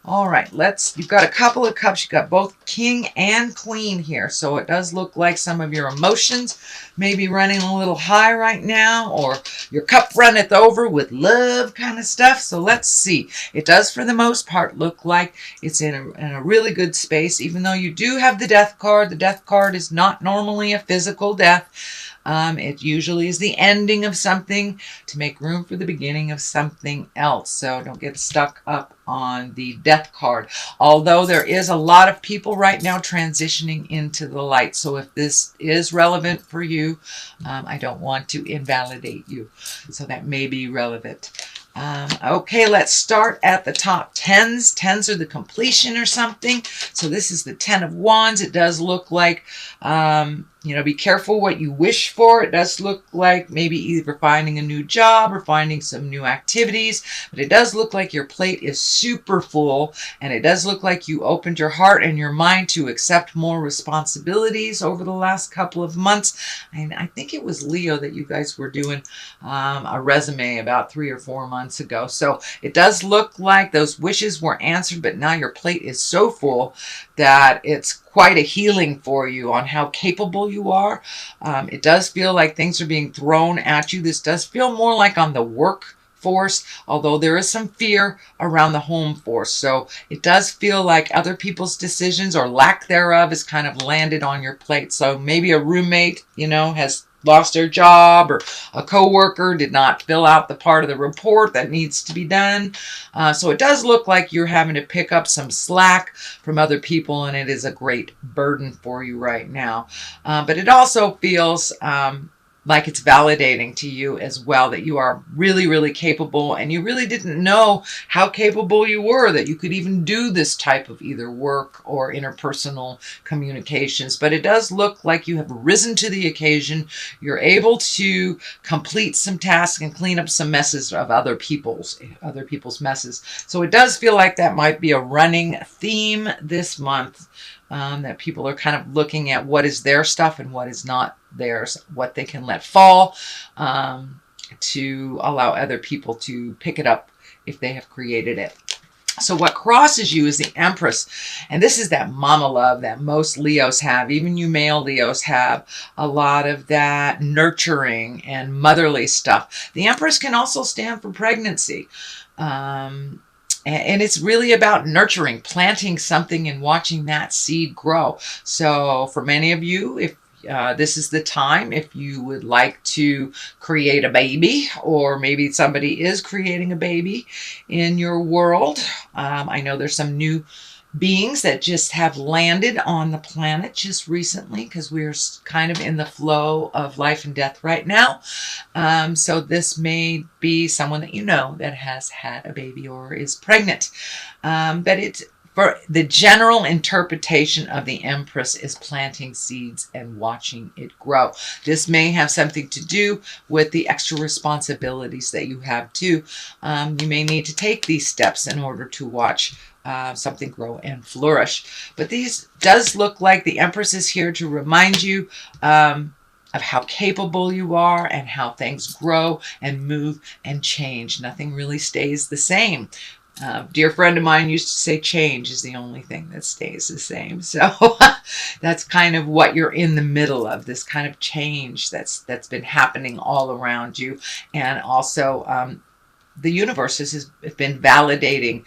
All right, you've got a couple of cups. You've got both king and queen here. So it does look like some of your emotions may be running a little high right now, or your cup runneth over with love kind of stuff. So let's see. It does, for the most part, look like it's in a really good space, even though you do have the death card. The death card is not normally a physical death. It usually is the ending of something to make room for the beginning of something else. So don't get stuck up on the death card. Although there is a lot of people right now transitioning into the light. So if this is relevant for you, I don't want to invalidate you. So that may be relevant. Okay, let's start at the top. Tens. Tens are the completion or something. So this is the Ten of Wands. It does look like, be careful what you wish for. It does look like maybe either finding a new job or finding some new activities. But it does look like your plate is super full. And it does look like you opened your heart and your mind to accept more responsibilities over the last couple of months. And I think it was Leo that you guys were doing a resume about 3 or 4 months ago. So it does look like those wishes were answered, but now your plate is so full that it's quite a healing for you on how capable you are. It does feel like things are being thrown at you. This does feel more like on the workforce, although there is some fear around the home force. So it does feel like other people's decisions or lack thereof is kind of landed on your plate. So maybe a roommate, has lost their job, or a coworker did not fill out the part of the report that needs to be done. So it does look like you're having to pick up some slack from other people, and it is a great burden for you right now. But it also feels like it's validating to you as well that you are really, really capable, and you really didn't know how capable you were, that you could even do this type of either work or interpersonal communications. But it does look like you have risen to the occasion. You're able to complete some tasks and clean up some messes of other people's messes. So it does feel like that might be a running theme this month. That people are kind of looking at what is their stuff and what is not theirs, what they can let fall, to allow other people to pick it up if they have created it. So what crosses you is the Empress. And this is that mama love that most Leos have. Even you male Leos have a lot of that nurturing and motherly stuff. The Empress can also stand for pregnancy. And it's really about nurturing, planting something and watching that seed grow. So for many of you, if this is the time, if you would like to create a baby, or maybe somebody is creating a baby in your world. I know there's some new beings that just have landed on the planet just recently, because we're kind of in the flow of life and death right now. So this may be someone that you know that has had a baby or is pregnant. But it's for the general interpretation of the Empress is planting seeds and watching it grow. This may have something to do with the extra responsibilities that you have too. You may need to take these steps in order to watch something grow and flourish. But these does look like the Empress is here to remind you of how capable you are and how things grow and move and change. Nothing really stays the same. Dear friend of mine used to say change is the only thing that stays the same. So that's kind of what you're in the middle of, this kind of change that's been happening all around you. And also the universe has been validating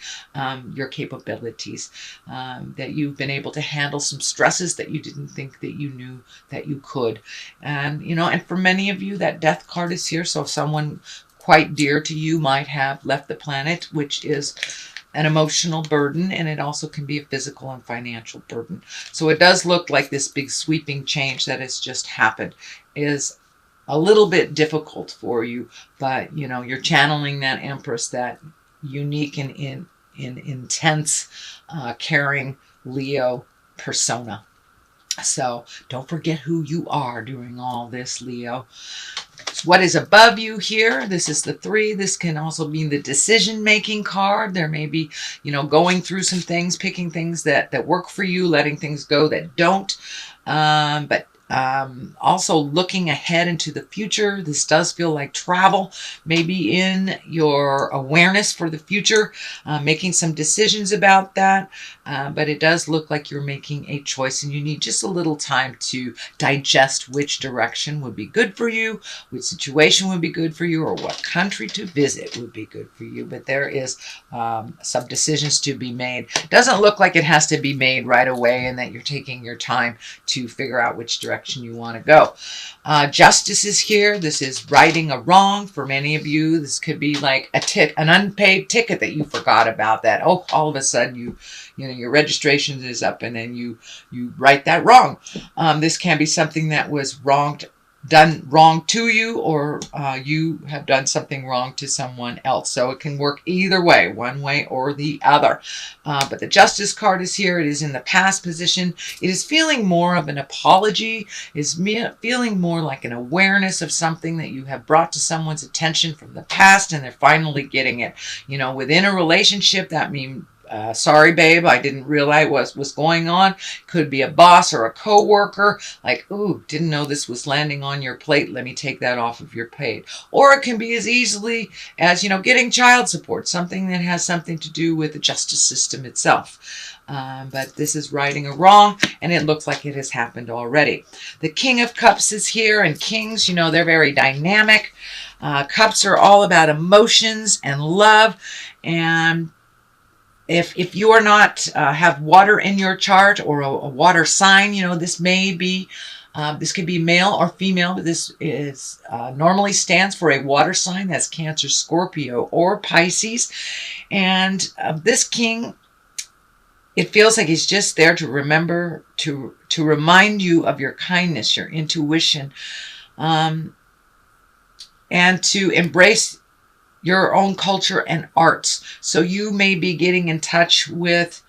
your capabilities, that you've been able to handle some stresses that you didn't think that you knew that you could. And, and for many of you, that death card is here. So someone quite dear to you might have left the planet, which is an emotional burden, and it also can be a physical and financial burden. So it does look like this big sweeping change that has just happened is a little bit difficult for you, but you're channeling that Empress, that unique and intense, caring Leo persona. So don't forget who you are during all this, Leo. What is above you here? This is the 3. This can also be the decision-making card. There may be, going through some things, picking things that work for you, letting things go that don't. But Also looking ahead into the future. This does feel like travel, maybe in your awareness for the future, making some decisions about that. But it does look like you're making a choice and you need just a little time to digest which direction would be good for you, which situation would be good for you, or what country to visit would be good for you. But there is some decisions to be made. It doesn't look like it has to be made right away and that you're taking your time to figure out which direction you want to go. Justice is here. This is righting a wrong for many of you. This could be like an unpaid ticket that you forgot about, that all of a sudden you know your registration is up and then you right that wrong. This can be something that was done wrong to you, or you have done something wrong to someone else. So it can work either way, one way or the other. But the Justice card is here. It is in the past position. It is feeling more of an apology. It's feeling more like an awareness of something that you have brought to someone's attention from the past, and they're finally getting it. You know, within a relationship, that means sorry, babe, I didn't realize what was going on. Could be a boss or a coworker. Like, ooh, didn't know this was landing on your plate. Let me take that off of your plate. Or it can be as easily as, getting child support, something that has something to do with the justice system itself. But this is righting a wrong, and it looks like it has happened already. The King of Cups is here, and kings, they're very dynamic. Cups are all about emotions and love, and if you are not have water in your chart, or a water sign, this may be this could be male or female, but this is normally stands for a water sign. That's Cancer, Scorpio, or Pisces. And this king, it feels like he's just there to remember, to remind you of your kindness, your intuition, and to embrace your own culture and arts. So you may be getting in touch with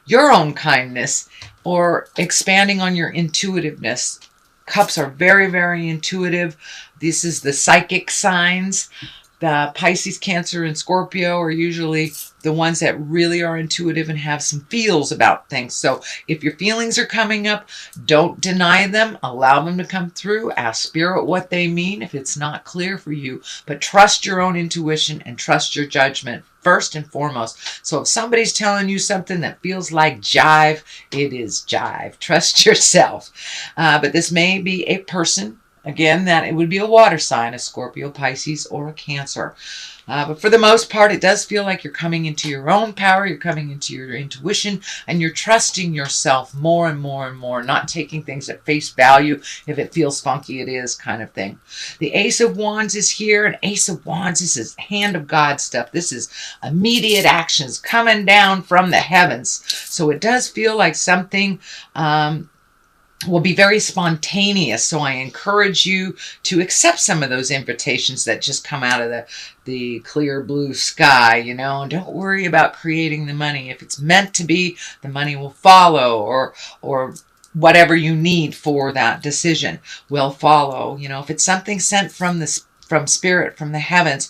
your own kindness or expanding on your intuitiveness. Cups are very, very intuitive. This is the psychic signs. The Pisces, Cancer, and Scorpio are usually the ones that really are intuitive and have some feels about things. So if your feelings are coming up, don't deny them. Allow them to come through. Ask Spirit what they mean if it's not clear for you. But trust your own intuition and trust your judgment first and foremost. So if somebody's telling you something that feels like jive, it is jive. Trust yourself. But this may be a person. Again, that it would be a water sign, a Scorpio, Pisces, or a Cancer. But for the most part, it does feel like you're coming into your own power, you're coming into your intuition, and you're trusting yourself more and more and more, not taking things at face value. If it feels funky, it is, kind of thing. The Ace of Wands is here, and Ace of Wands, this is hand of God stuff. This is immediate actions coming down from the heavens. So it does feel like something will be very spontaneous. So I encourage you to accept some of those invitations that just come out of the clear blue sky, and don't worry about creating the money. If it's meant to be, the money will follow, or whatever you need for that decision will follow. If it's something sent from Spirit, from the heavens,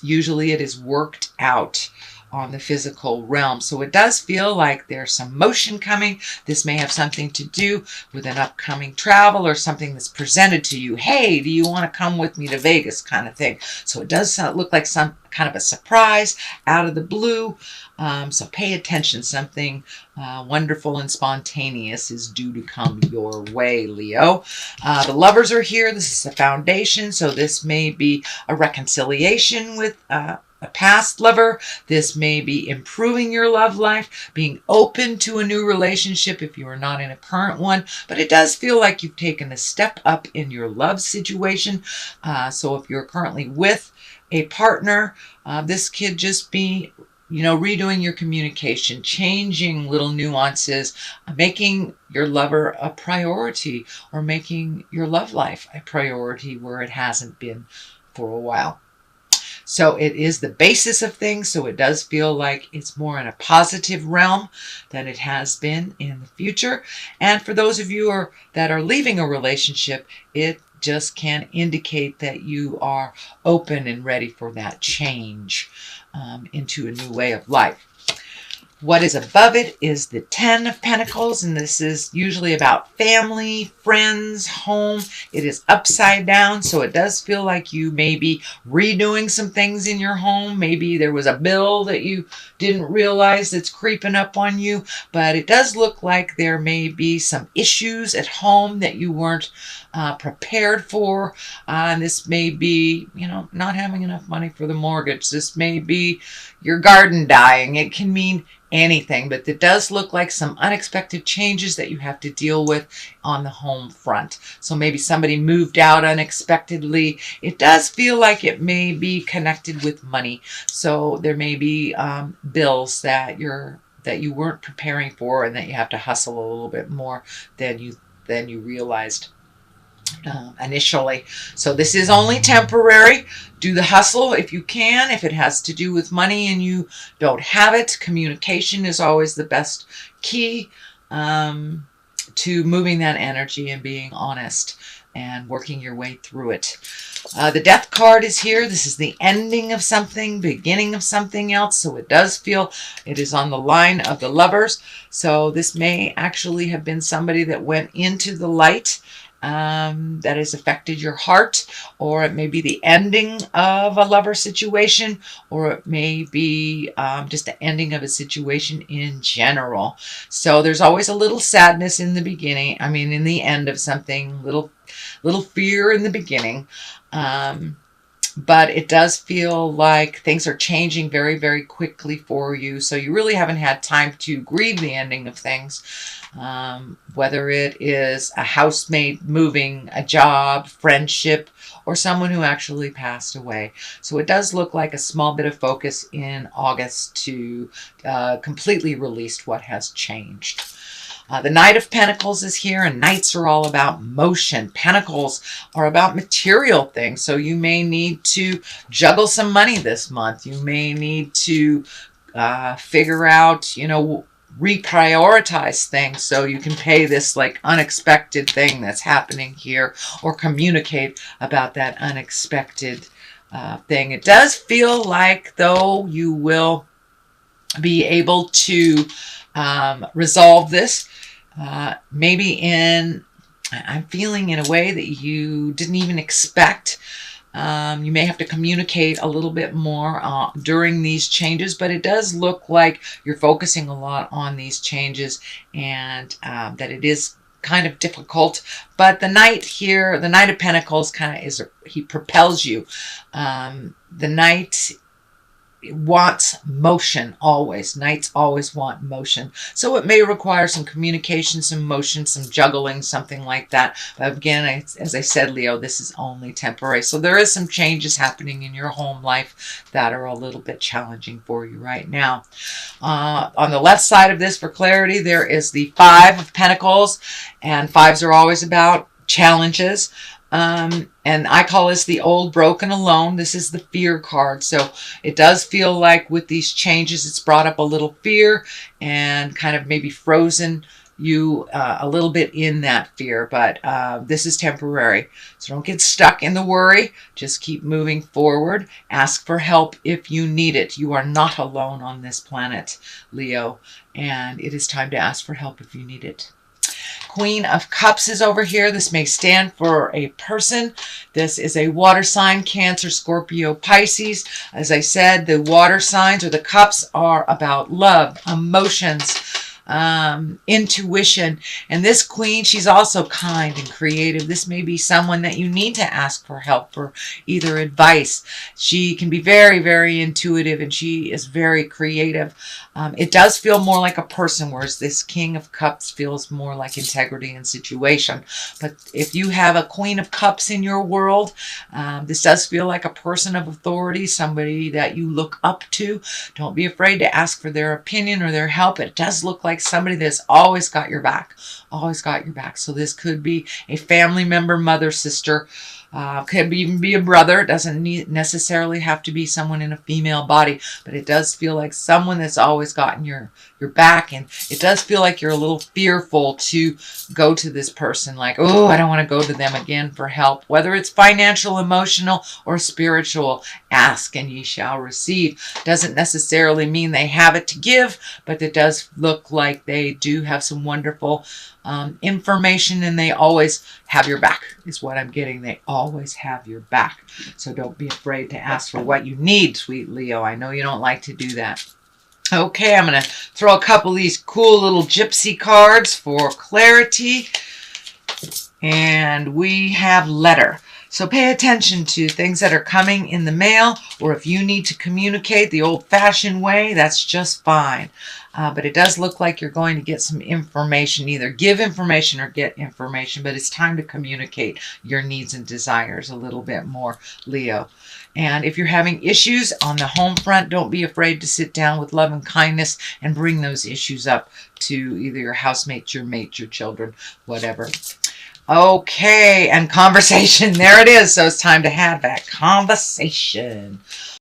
usually it is worked out on the physical realm. So it does feel like there's some motion coming. This may have something to do with an upcoming travel or something that's presented to you. Hey, do you want to come with me to Vegas, kind of thing. So it does look like some kind of a surprise out of the blue. So pay attention. Something wonderful and spontaneous is due to come your way, Leo. The Lovers are here. This is the foundation. So this may be a reconciliation with a past lover. This may be improving your love life, being open to a new relationship if you are not in a current one. But it does feel like you've taken a step up in your love situation. So if you're currently with a partner, this could just be redoing your communication, changing little nuances, making your lover a priority, or making your love life a priority where it hasn't been for a while. So it is the basis of things. So it does feel like it's more in a positive realm than it has been in the future. And for those of you that are leaving a relationship, it just can indicate that you are open and ready for that change into a new way of life. What is above it is the 10 of Pentacles, and this is usually about family, friends, home. It is upside down, so it does feel like you may be redoing some things in your home. Maybe there was a bill that you didn't realize that's creeping up on you, but it does look like there may be some issues at home that you weren't prepared for. And this may be, not having enough money for the mortgage. This may be your garden dying. It can mean anything, but it does look like some unexpected changes that you have to deal with on the home front. So maybe somebody moved out unexpectedly. It does feel like it may be connected with money. So there may be bills that you weren't preparing for, and that you have to hustle a little bit more than you realized initially. So this is only temporary. Do the hustle if you can. If it has to do with money and you don't have it, communication is always the best key to moving that energy and being honest and working your way through it. The Death card is here. This is the ending of something, beginning of something else. So it does feel it is on the line of the Lovers. So this may actually have been somebody that went into the light that has affected your heart, or it may be the ending of a lover situation, or it may be just the ending of a situation in general. So there's always a little sadness in the beginning. I mean, in the end of something, little fear in the beginning. But it does feel like things are changing very, very quickly for you. So you really haven't had time to grieve the ending of things. Whether it is a housemate moving, a job, friendship, or someone who actually passed away. So it does look like a small bit of focus in August to completely release what has changed. The Knight of Pentacles is here, and Knights are all about motion. Pentacles are about material things, so you may need to juggle some money this month. You may need to figure out, reprioritize things so you can pay this like unexpected thing that's happening here, or communicate about that unexpected thing. It does feel like, though, you will be able to resolve this maybe I'm feeling in a way that you didn't even expect. You may have to communicate a little bit more during these changes, but it does look like you're focusing a lot on these changes, and that it is kind of difficult. But the Knight here, the Knight of Pentacles, he propels you. The Knight wants motion always. Knights always want motion. So it may require some communication, some motion, some juggling, something like that. But again, as I said, Leo, this is only temporary. So there is some changes happening in your home life that are a little bit challenging for you right now. On the left side of this, for clarity, there is the Five of Pentacles, and fives are always about challenges. And I call this the old, broken, alone. This is the fear card. So it does feel like with these changes, it's brought up a little fear and kind of maybe frozen you a little bit in that fear. But this is temporary. So don't get stuck in the worry. Just keep moving forward. Ask for help if you need it. You are not alone on this planet, Leo. And it is time to ask for help if you need it. Queen of Cups is over here. This may stand for a person. This is a water sign, Cancer, Scorpio, Pisces. As I said, the water signs or the cups are about love, emotions, intuition. And this queen, she's also kind and creative. This may be someone that you need to ask for help for either advice. She can be very, very intuitive, and she is very creative. It does feel more like a person, whereas this King of Cups feels more like integrity and situation. But if you have a Queen of Cups in your world, this does feel like a person of authority, somebody that you look up to. Don't be afraid to ask for their opinion or their help. It does look like somebody that's always got your back, always got your back. So this could be a family member, mother, sister, Could even be a brother. It doesn't necessarily have to be someone in a female body, but it does feel like someone that's always gotten your back, and it does feel like you're a little fearful to go to this person, like, oh, I don't want to go to them again for help. Whether it's financial, emotional, or spiritual, ask and ye shall receive. Doesn't necessarily mean they have it to give, but it does look like they do have some wonderful information, and they always have your back is what I'm getting. They always have your back. So don't be afraid to ask for what you need, sweet Leo. I know you don't like to do that. Okay, I'm going to throw a couple of these cool little gypsy cards for clarity. And we have letter. So pay attention to things that are coming in the mail, or if you need to communicate the old-fashioned way, that's just fine. But it does look like you're going to get some information, either give information or get information, but it's time to communicate your needs and desires a little bit more, Leo. And if you're having issues on the home front, don't be afraid to sit down with love and kindness and bring those issues up to either your housemate, your mate, your children, whatever. Okay, and conversation, there it is. So it's time to have that conversation.